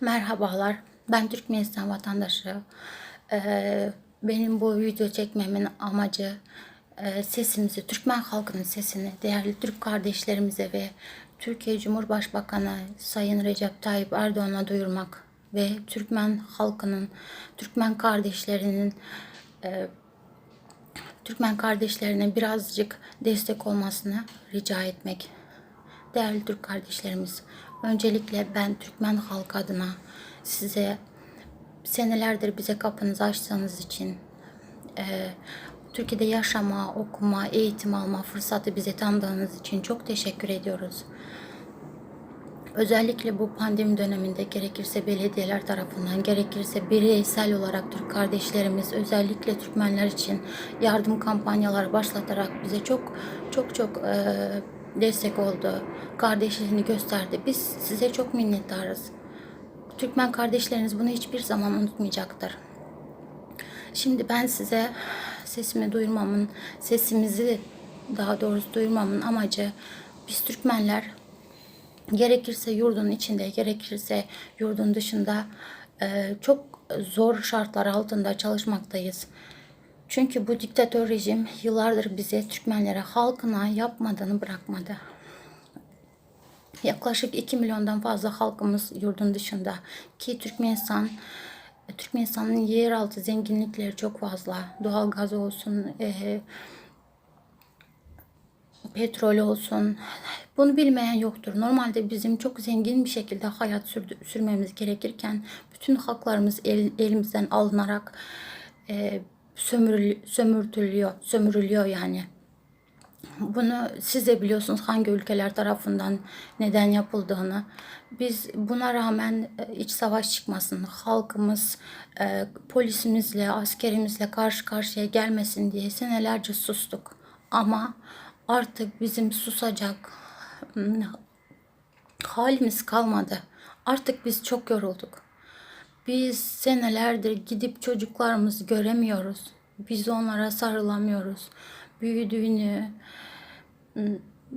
Merhabalar, ben Türkmenistan vatandaşı. Benim bu video çekmemin amacı sesimizi, Türkmen halkının sesini değerli Türk kardeşlerimize ve Türkiye Cumhurbaşkanı Sayın Recep Tayyip Erdoğan'a duyurmak ve Türkmen halkının, Türkmen kardeşlerinin Türkmen kardeşlerine birazcık destek olmasını rica etmek. Değerli Türk kardeşlerimiz, öncelikle ben Türkmen halkı adına size senelerdir bize kapınızı açtığınız için, Türkiye'de yaşama, okuma, eğitim alma fırsatı bize tanıdığınız için çok teşekkür ediyoruz. Özellikle bu pandemi döneminde gerekirse belediyeler tarafından, gerekirse bireysel olarak Türk kardeşlerimiz özellikle Türkmenler için yardım kampanyaları başlatarak bize çok destek oldu. Kardeşliğini gösterdi. Biz size çok minnettarız. Türkmen kardeşleriniz bunu hiçbir zaman unutmayacaktır. Şimdi ben size sesimizi daha doğrusu duyurmamın amacı, biz Türkmenler gerekirse yurdun içinde, gerekirse yurdun dışında çok zor şartlar altında çalışmaktayız. Çünkü bu diktatör rejim yıllardır bize, Türkmenlere, halkına yapmadığını bırakmadı. Yaklaşık 2 milyondan fazla halkımız yurdun dışında ki Türkmenistan'ın yeraltı zenginlikleri çok fazla. Doğalgaz olsun, petrol olsun. Bunu bilmeyen yoktur. Normalde bizim çok zengin bir şekilde hayat sürmemiz gerekirken bütün haklarımız elimizden alınarak sömürülüyor yani. Bunu siz de biliyorsunuz hangi ülkeler tarafından neden yapıldığını. Biz buna rağmen iç savaş çıkmasın, halkımız polisimizle, askerimizle karşı karşıya gelmesin diye senelerce sustuk. Ama artık bizim susacak halimiz kalmadı. Artık biz çok yorulduk. Biz senelerdir gidip çocuklarımızı göremiyoruz. Biz onlara sarılamıyoruz. Büyüdüğünü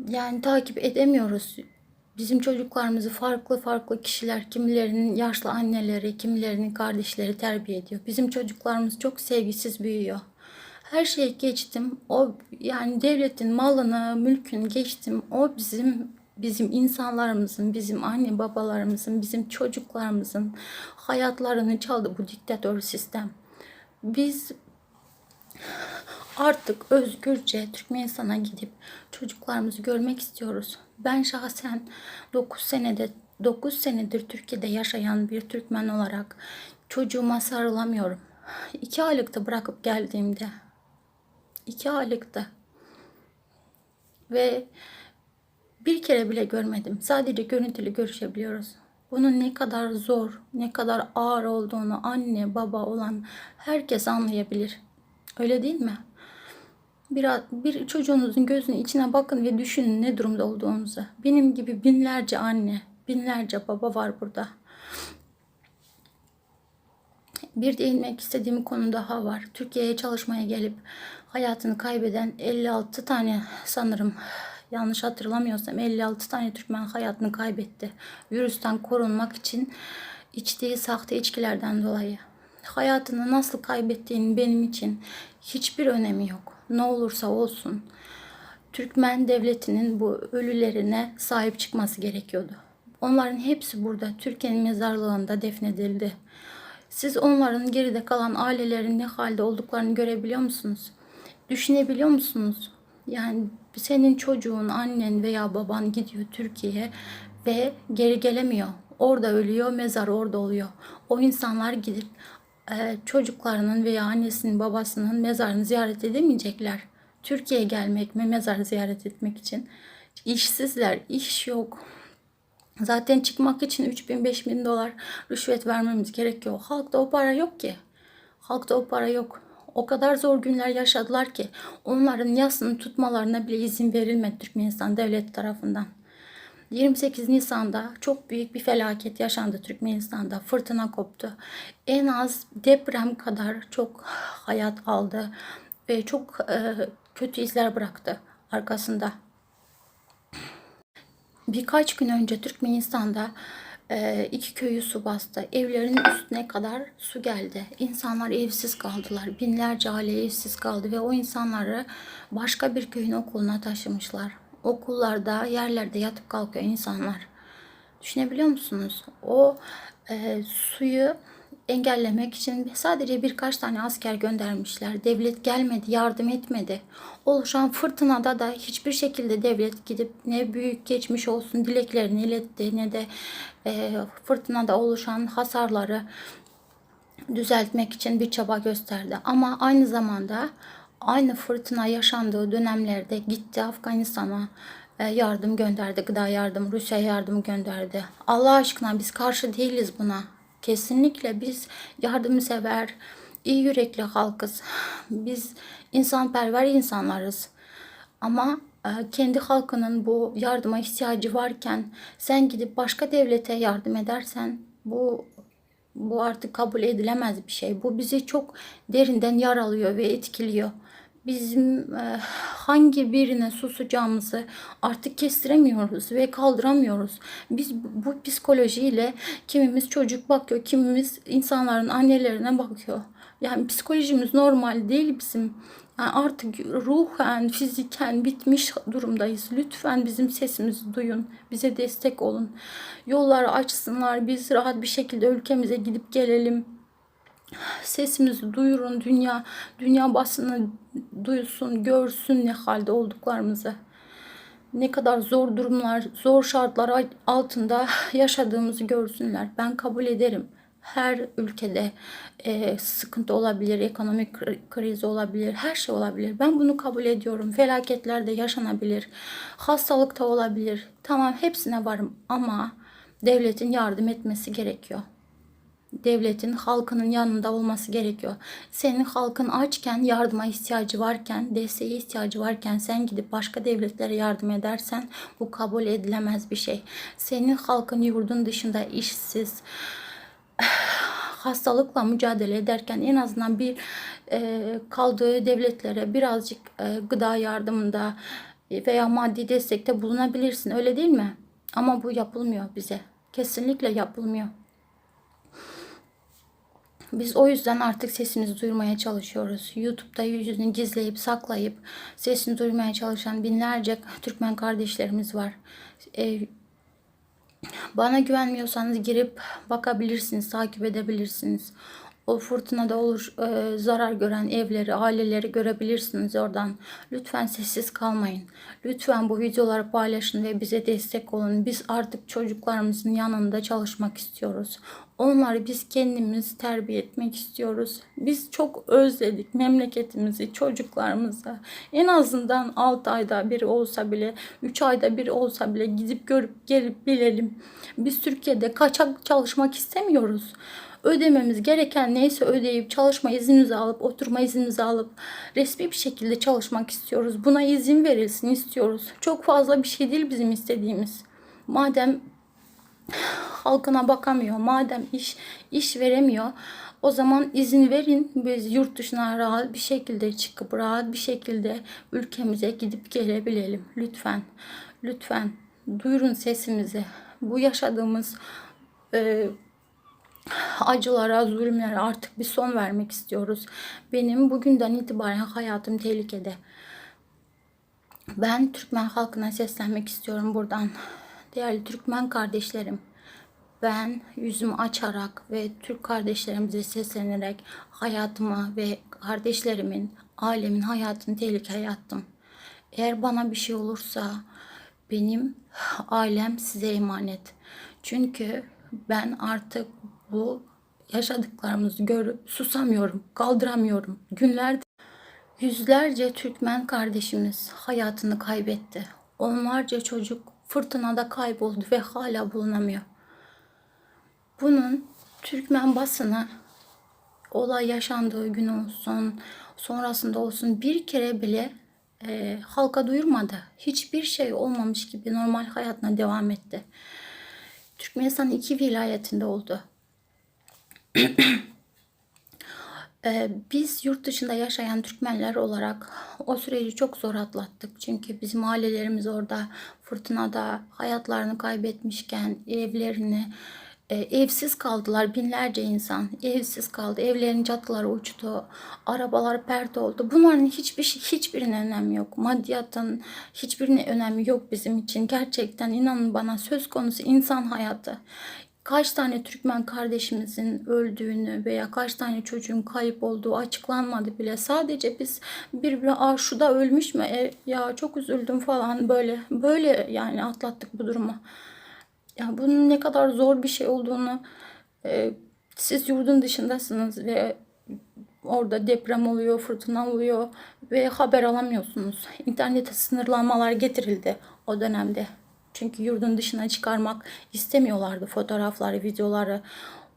yani takip edemiyoruz. Bizim çocuklarımızı farklı kişiler, kimilerinin yaşlı anneleri, kimilerinin kardeşleri terbiye ediyor. Bizim çocuklarımız çok sevgisiz büyüyor. Her şeyi geçtim. O yani devletin malını, mülkünü geçtim. O bizim insanlarımızın, bizim anne babalarımızın, bizim çocuklarımızın hayatlarını çaldı bu diktatör sistem. Biz artık özgürce Türkmenistan'a gidip çocuklarımızı görmek istiyoruz. Ben şahsen 9 senedir Türkiye'de yaşayan bir Türkmen olarak çocuğuma sarılamıyorum. 2 aylıkta bırakıp geldiğimde 2 aylıkta ve bir kere bile görmedim. Sadece görüntülü görüşebiliyoruz. Bunun ne kadar zor, ne kadar ağır olduğunu anne, baba olan herkes anlayabilir. Öyle değil mi? Bir çocuğunuzun gözünün içine bakın ve düşünün ne durumda olduğunuzu. Benim gibi binlerce anne, binlerce baba var burada. Bir değinmek istediğim konu daha var. Türkiye'ye çalışmaya gelip hayatını kaybeden 56 tane, sanırım yanlış hatırlamıyorsam 56 tane Türkmen hayatını kaybetti. Virüsten korunmak için içtiği sahte içkilerden dolayı. Hayatını nasıl kaybettiğinin benim için hiçbir önemi yok. Ne olursa olsun Türkmen devletinin bu ölülerine sahip çıkması gerekiyordu. Onların hepsi burada Türkiye'nin mezarlığında defnedildi. Siz onların geride kalan ailelerin ne halde olduklarını görebiliyor musunuz? Düşünebiliyor musunuz? Yani senin çocuğun, annen veya baban gidiyor Türkiye'ye ve geri gelemiyor. Orada ölüyor, mezar orada oluyor. O insanlar gidip çocuklarının veya annesinin, babasının mezarını ziyaret edemeyecekler. Türkiye'ye gelmek mi, mezar ziyaret etmek için? İşsizler, iş yok. Zaten çıkmak için 3.000-5.000 dolar rüşvet vermemiz gerekiyor. Halkta o para yok ki. Halkta o para yok. O kadar zor günler yaşadılar ki onların yasını tutmalarına bile izin verilmedi Türkmenistan devleti tarafından. 28 Nisan'da çok büyük bir felaket yaşandı Türkmenistan'da. Fırtına koptu. En az deprem kadar çok hayat aldı ve çok kötü izler bıraktı arkasında. Birkaç gün önce Türkmenistan'da 2 köyü su bastı. Evlerin üstüne kadar su geldi. İnsanlar evsiz kaldılar. Binlerce aile evsiz kaldı ve o insanları başka bir köyün okuluna taşımışlar. Okullarda, yerlerde yatıp kalkıyor insanlar. Düşünebiliyor musunuz? O suyu engellemek için sadece birkaç tane asker göndermişler. Devlet gelmedi, yardım etmedi. Oluşan fırtınada da hiçbir şekilde devlet gidip ne büyük geçmiş olsun dileklerini iletti ne de fırtınada oluşan hasarları düzeltmek için bir çaba gösterdi. Ama aynı zamanda aynı fırtına yaşandığı dönemlerde gitti Afganistan'a yardım gönderdi, gıda yardım, Rusya'ya yardım gönderdi. Allah aşkına biz karşı değiliz buna. Kesinlikle biz yardımsever, iyi yürekli halkız. Biz insanperver insanlarız. Ama kendi halkının bu yardıma ihtiyacı varken sen gidip başka devlete yardım edersen bu artık kabul edilemez bir şey. Bu bizi çok derinden yaralıyor ve etkiliyor. Bizim hangi birine susacağımızı artık kestiremiyoruz ve kaldıramıyoruz. Biz bu psikolojiyle kimimiz çocuk bakıyor, kimimiz insanların annelerine bakıyor. Yani psikolojimiz normal değil bizim. Yani artık ruhen, fiziken bitmiş durumdayız. Lütfen bizim sesimizi duyun. Bize destek olun. Yolları açsınlar. Biz rahat bir şekilde ülkemize gidip gelelim. Sesimizi duyurun. Dünya basını duysun, görsün ne halde olduklarımızı. Ne kadar zor durumlar, zor şartlar altında yaşadığımızı görsünler. Ben kabul ederim. Her ülkede sıkıntı olabilir, ekonomik kriz olabilir, her şey olabilir. Ben bunu kabul ediyorum. Felaketler de yaşanabilir, hastalık da olabilir. Tamam, hepsine varım ama devletin yardım etmesi gerekiyor. Devletin halkının yanında olması gerekiyor. Senin halkın açken, yardıma ihtiyacı varken, desteğe ihtiyacı varken sen gidip başka devletlere yardım edersen bu kabul edilemez bir şey. Senin halkın yurdun dışında işsiz, hastalıkla mücadele ederken en azından bir kaldığı devletlere birazcık gıda yardımında veya maddi destekte bulunabilirsin. Öyle değil mi? Ama bu yapılmıyor bize. Kesinlikle yapılmıyor. Biz o yüzden artık sesimizi duyurmaya çalışıyoruz. YouTube'da yüzünü gizleyip saklayıp sesini duyurmaya çalışan binlerce Türkmen kardeşlerimiz var. Bana güvenmiyorsanız girip bakabilirsiniz, takip edebilirsiniz. O fırtınada zarar gören evleri, aileleri görebilirsiniz oradan. Lütfen sessiz kalmayın. Lütfen bu videoları paylaşın ve bize destek olun. Biz artık çocuklarımızın yanında çalışmak istiyoruz. Onları biz kendimiz terbiye etmek istiyoruz. Biz çok özledik memleketimizi, çocuklarımızı. En azından 6 ayda bir olsa bile, 3 ayda bir olsa bile gidip görüp gelip bilelim. Biz Türkiye'de kaçak çalışmak istemiyoruz. Ödememiz gereken neyse ödeyip çalışma iznimizi alıp, oturma iznimizi alıp resmi bir şekilde çalışmak istiyoruz. Buna izin verilsin istiyoruz. Çok fazla bir şey değil bizim istediğimiz. Madem halkına bakamıyor, madem iş veremiyor, o zaman izin verin. Biz yurt dışına rahat bir şekilde çıkıp rahat bir şekilde ülkemize gidip gelebilelim. Lütfen, lütfen duyurun sesimizi. Bu yaşadığımız acılara, zulümlere artık bir son vermek istiyoruz. Benim bugünden itibaren hayatım tehlikede. Ben Türkmen halkına seslenmek istiyorum buradan. Değerli Türkmen kardeşlerim, ben yüzümü açarak ve Türk kardeşlerimize seslenerek hayatıma ve kardeşlerimin, ailemin hayatını tehlikeye attım. Eğer bana bir şey olursa benim ailem size emanet. Çünkü ben artık bu yaşadıklarımızı görüp susamıyorum, kaldıramıyorum. Yüzlerce Türkmen kardeşimiz hayatını kaybetti. Onlarca çocuk fırtınada kayboldu ve hala bulunamıyor. Bunun Türkmen basını olay yaşandığı gün olsun, sonrasında olsun bir kere bile halka duyurmadı. Hiçbir şey olmamış gibi normal hayatına devam etti. Türkmenistan 2 vilayetinde oldu. Biz yurt dışında yaşayan Türkmenler olarak o süreci çok zor atlattık. Çünkü bizim ailelerimiz orada fırtınada hayatlarını kaybetmişken evlerini evsiz kaldılar. Binlerce insan evsiz kaldı. Evlerin çatıları uçtu. Arabalar pert oldu. Bunların hiçbirinin önemi yok. Maddiyatın hiçbirinin önemi yok bizim için. Gerçekten inanın bana, söz konusu insan hayatı. Kaç tane Türkmen kardeşimizin öldüğünü veya kaç tane çocuğun kayıp olduğu açıklanmadı bile. Sadece biz birbirine şu da ölmüş mü? Ya çok üzüldüm falan, böyle yani atlattık bu durumu. Ya bunun ne kadar zor bir şey olduğunu, siz yurdun dışındasınız ve orada deprem oluyor, fırtına oluyor ve haber alamıyorsunuz. İnternete sınırlamalar getirildi o dönemde. Çünkü yurdun dışına çıkarmak istemiyorlardı fotoğrafları, videoları,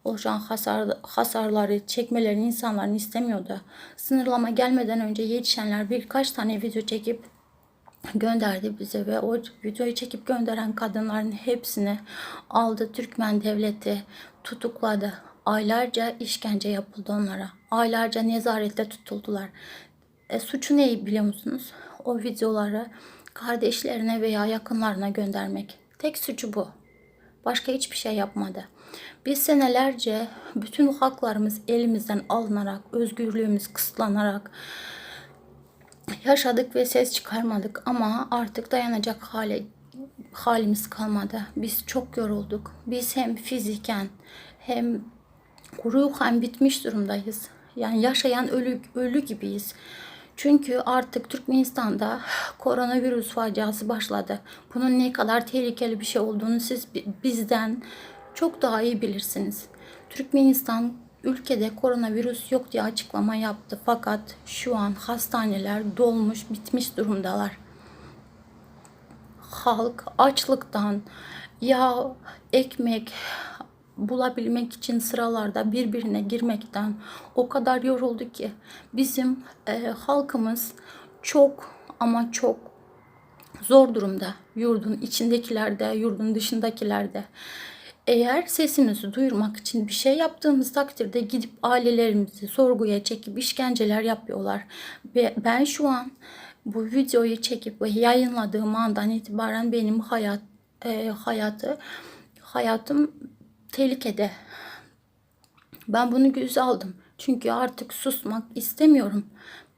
oluşan hasarları çekmelerini insanların istemiyordu. Sınırlama gelmeden önce yetişenler birkaç tane video çekip gönderdi bize ve o videoyu çekip gönderen kadınların hepsini aldı Türkmen devleti, tutukladı. Aylarca işkence yapıldı onlara. Aylarca nezarette tutuldular. Suçu ne biliyor musunuz? O videoları kardeşlerine veya yakınlarına göndermek. Tek suçu bu. Başka hiçbir şey yapmadı. Biz senelerce bütün haklarımız elimizden alınarak, özgürlüğümüz kısıtlanarak yaşadık ve ses çıkarmadık, ama artık dayanacak halimiz kalmadı. Biz çok yorulduk. Biz hem fiziken hem ruhen bitmiş durumdayız. Yani yaşayan ölü gibiyiz. Çünkü artık Türkmenistan'da koronavirüs faciası başladı. Bunun ne kadar tehlikeli bir şey olduğunu siz bizden çok daha iyi bilirsiniz. Türkmenistan ülkede koronavirüs yok diye açıklama yaptı. Fakat şu an hastaneler dolmuş, bitmiş durumdalar. Halk açlıktan, yağ, ekmek bulabilmek için sıralarda birbirine girmekten o kadar yoruldu ki bizim halkımız çok ama çok zor durumda. Yurdun içindekiler de, yurdun dışındakiler de. Eğer sesimizi duyurmak için bir şey yaptığımız takdirde gidip ailelerimizi sorguya çekip işkenceler yapıyorlar. Ve ben şu an bu videoyu çekip ve yayınladığım andan itibaren benim hayatım tehlikede. Ben bunu göze aldım. Çünkü artık susmak istemiyorum.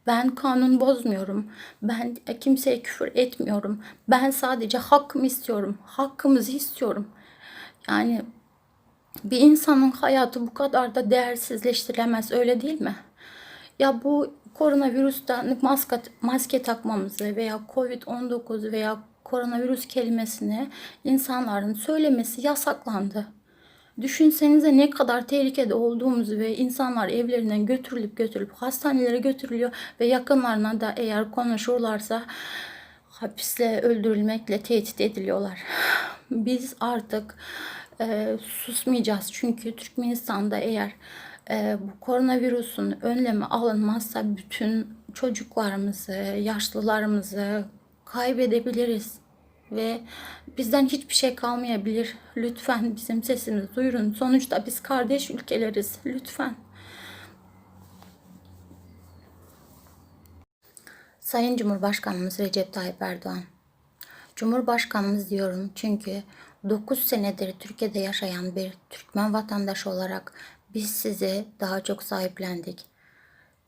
Ben kanun bozmuyorum. Ben kimseye küfür etmiyorum. Ben sadece hakkımı istiyorum. Hakkımızı istiyorum. Yani bir insanın hayatı bu kadar da değersizleştirilemez, öyle değil mi? Ya bu koronavirüsten maske takmamızı veya Covid-19 veya koronavirüs kelimesini insanların söylemesi yasaklandı. Düşünsenize ne kadar tehlikede olduğumuzu ve insanlar evlerinden götürülüp hastanelere götürülüyor ve yakınlarına da eğer konuşurlarsa hapisle, öldürülmekle tehdit ediliyorlar. Biz artık susmayacağız, çünkü Türkmenistan'da eğer bu koronavirüsün önlemi alınmazsa bütün çocuklarımızı, yaşlılarımızı kaybedebiliriz ve bizden hiçbir şey kalmayabilir. Lütfen bizim sesimizi duyurun. Sonuçta biz kardeş ülkeleriz. Lütfen. Sayın Cumhurbaşkanımız Recep Tayyip Erdoğan. Cumhurbaşkanımız diyorum çünkü 9 senedir Türkiye'de yaşayan bir Türkmen vatandaşı olarak biz size daha çok sahiplendik.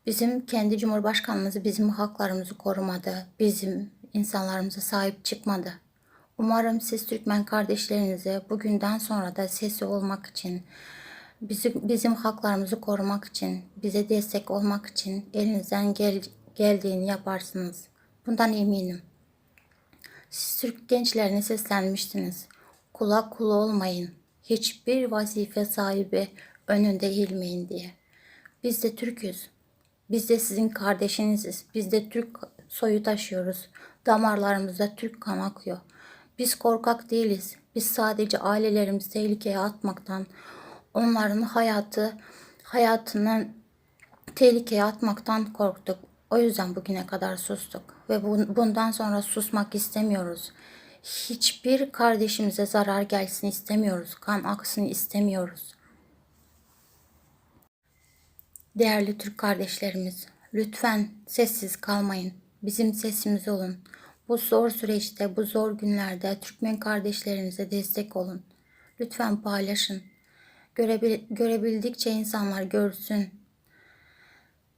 Bizim kendi Cumhurbaşkanımız bizim haklarımızı korumadı, bizim insanlarımıza sahip çıkmadı. Umarım siz Türkmen kardeşlerinize bugünden sonra da sesi olmak için, bizim haklarımızı korumak için, bize destek olmak için elinizden geldiğini yaparsınız. Bundan eminim. Siz Türk gençlerine seslenmiştiniz. Kula kul olmayın. Hiçbir vazife sahibi önünde eğilmeyin diye. Biz de Türk'üz. Biz de sizin kardeşiniziz. Biz de Türk soyu taşıyoruz. Damarlarımızda Türk kan akıyor. Biz korkak değiliz. Biz sadece ailelerimizi tehlikeye atmaktan, onların hayatını tehlikeye atmaktan korktuk. O yüzden bugüne kadar sustuk ve bundan sonra susmak istemiyoruz. Hiçbir kardeşimize zarar gelsin istemiyoruz. Kan aksın istemiyoruz. Değerli Türk kardeşlerimiz, lütfen sessiz kalmayın. Bizim sesimiz olun. Bu zor süreçte, bu zor günlerde Türkmen kardeşlerimize destek olun. Lütfen paylaşın. Görebildikçe insanlar görsün.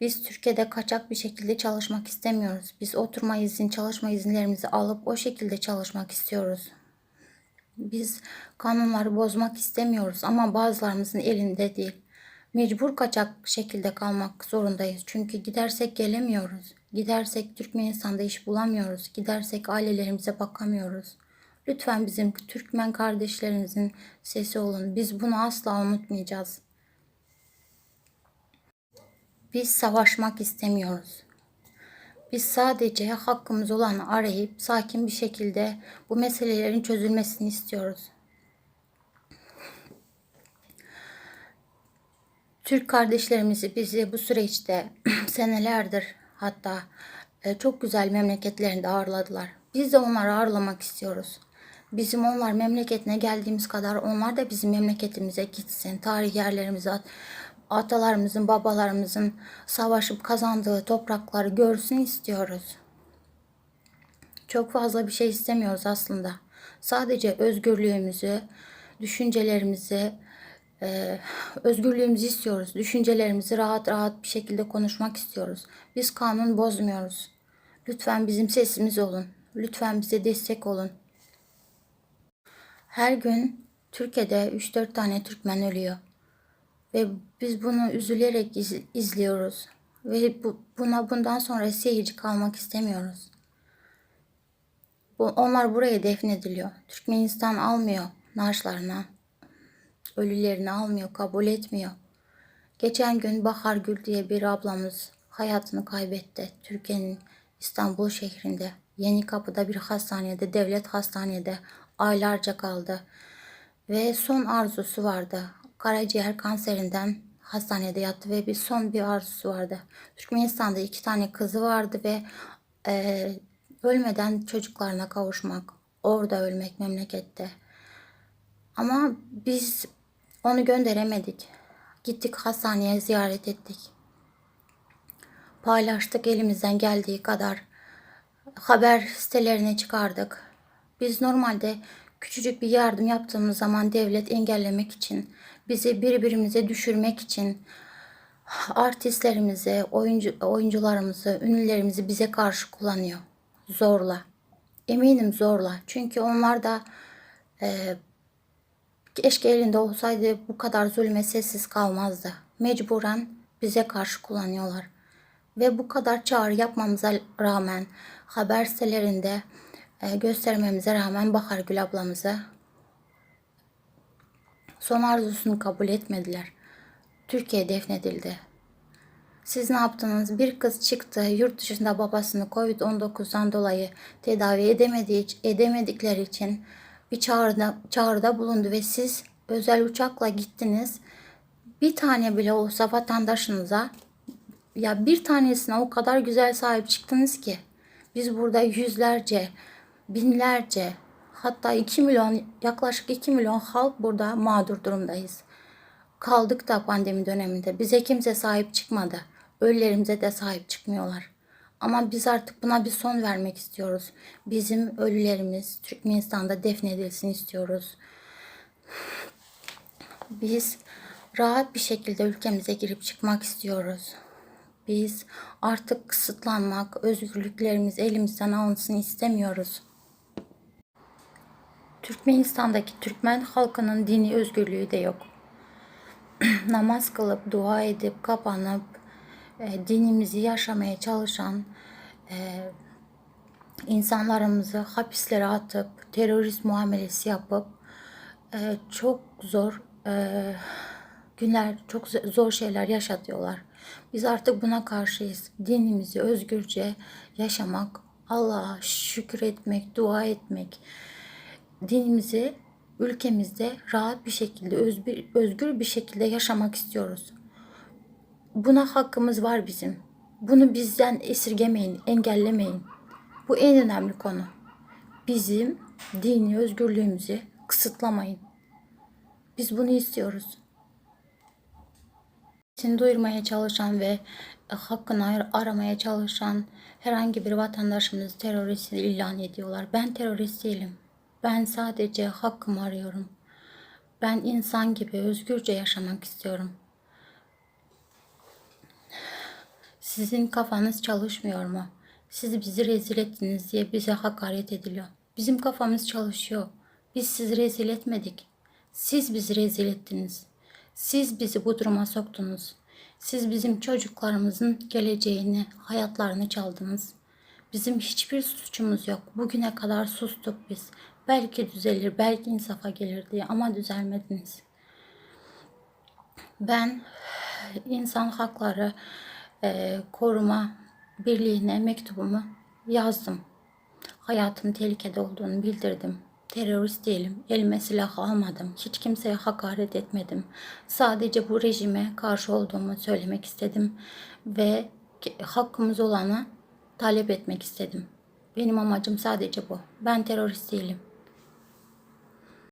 Biz Türkiye'de kaçak bir şekilde çalışmak istemiyoruz. Biz oturma izin, çalışma izinlerimizi alıp o şekilde çalışmak istiyoruz. Biz kanunları bozmak istemiyoruz ama bazılarımızın elinde değil. Mecbur kaçak şekilde kalmak zorundayız. Çünkü gidersek gelemiyoruz. Gidersek Türkmenistan'da iş bulamıyoruz. Gidersek ailelerimize bakamıyoruz. Lütfen bizim Türkmen kardeşlerimizin sesi olun. Biz bunu asla unutmayacağız. Biz savaşmak istemiyoruz. Biz sadece hakkımız olanı arayıp sakin bir şekilde bu meselelerin çözülmesini istiyoruz. Türk kardeşlerimizi bizi bu süreçte senelerdir hatta çok güzel memleketlerinde ağırladılar. Biz de onları ağırlamak istiyoruz. Bizim onlar memleketine geldiğimiz kadar onlar da bizim memleketimize gitsin. Tarihi yerlerimize, atalarımızın, babalarımızın savaşıp kazandığı toprakları görsün istiyoruz. Çok fazla bir şey istemiyoruz aslında. Sadece özgürlüğümüzü, düşüncelerimizi, özgürlüğümüzü istiyoruz. Düşüncelerimizi rahat rahat bir şekilde konuşmak istiyoruz. Biz kanun bozmuyoruz. Lütfen bizim sesimiz olun. Lütfen bize destek olun. Her gün Türkiye'de 3-4 tane Türkmen ölüyor. Ve biz bunu üzülerek izliyoruz. Ve bundan sonra seyirci kalmak istemiyoruz. Onlar buraya defnediliyor. Türkmenistan almıyor naaşlarını, ölülerini almıyor, kabul etmiyor. Geçen gün Bahar Gül diye bir ablamız hayatını kaybetti. Türkiye'nin İstanbul şehrinde. Yenikapı'da bir hastanede, devlet hastanede aylarca kaldı. Ve son arzusu vardı. Karaciğer kanserinden hastanede yattı ve son bir arzusu vardı. Türkmenistan'da 2 tane kızı vardı ve ölmeden çocuklarına kavuşmak. Orada ölmek memlekette. Ama biz onu gönderemedik. Gittik hastaneye ziyaret ettik. Paylaştık elimizden geldiği kadar. Haber sitelerine çıkardık. Biz normalde küçücük bir yardım yaptığımız zaman devlet engellemek için, bizi birbirimize düşürmek için artistlerimizi, oyuncularımızı, ünlülerimizi bize karşı kullanıyor. Zorla. Eminim zorla. Çünkü onlar da keşke elinde olsaydı bu kadar zulme sessiz kalmazdı. Mecburen bize karşı kullanıyorlar. Ve bu kadar çağrı yapmamıza rağmen, haber sitelerinde göstermemize rağmen Bahar Gül ablamızı son arzusunu kabul etmediler. Türkiye defnedildi. Siz ne yaptınız? Bir kız çıktı yurt dışında babasını Covid-19'dan dolayı tedavi edemedikleri için bir çağrıda bulundu ve siz özel uçakla gittiniz. Bir tane bile olsa vatandaşınıza, ya bir tanesine o kadar güzel sahip çıktınız ki biz burada yüzlerce, binlerce, hatta 2 milyon, yaklaşık 2 milyon halk burada mağdur durumdayız. Kaldık da pandemi döneminde. Bize kimse sahip çıkmadı. Ölülerimize de sahip çıkmıyorlar. Ama biz artık buna bir son vermek istiyoruz. Bizim ölülerimiz Türkmenistan'da defnedilsin istiyoruz. Biz rahat bir şekilde ülkemize girip çıkmak istiyoruz. Biz artık kısıtlanmak, özgürlüklerimiz elimizden alınsın istemiyoruz. Türkmenistan'daki Türkmen halkının dini özgürlüğü de yok. Namaz kılıp, dua edip, kapanıp, dinimizi yaşamaya çalışan insanlarımızı hapislere atıp, terörist muamelesi yapıp, çok zor günler, çok zor şeyler yaşatıyorlar. Biz artık buna karşıyız. Dinimizi özgürce yaşamak, Allah'a şükür etmek, dua etmek, dinimizi ülkemizde rahat bir şekilde, özgür bir şekilde yaşamak istiyoruz. Buna hakkımız var bizim. Bunu bizden esirgemeyin, engellemeyin. Bu en önemli konu. Bizim dini özgürlüğümüzü kısıtlamayın. Biz bunu istiyoruz. sesini duyurmaya çalışan ve hakkını aramaya çalışan herhangi bir vatandaşımız terörist ilan ediyorlar. Ben terörist değilim. Ben sadece hakkımı arıyorum. Ben insan gibi özgürce yaşamak istiyorum. Sizin kafanız çalışmıyor mu? Siz bizi rezil ettiniz diye bize hakaret ediliyor. Bizim kafamız çalışıyor. Biz sizi rezil etmedik. Siz bizi rezil ettiniz. Siz bizi bu duruma soktunuz. Siz bizim çocuklarımızın geleceğini, hayatlarını çaldınız. Bizim hiçbir suçumuz yok. Bugüne kadar sustuk biz. Belki düzelir, belki insafa gelir diye ama düzelmediniz. Ben insan hakları koruma birliğine mektubumu yazdım. Hayatım tehlikede olduğunu bildirdim. Terörist değilim. Elime silah almadım. Hiç kimseye hakaret etmedim. Sadece bu rejime karşı olduğumu söylemek istedim. Ve hakkımız olanı talep etmek istedim. Benim amacım sadece bu. Ben terörist değilim.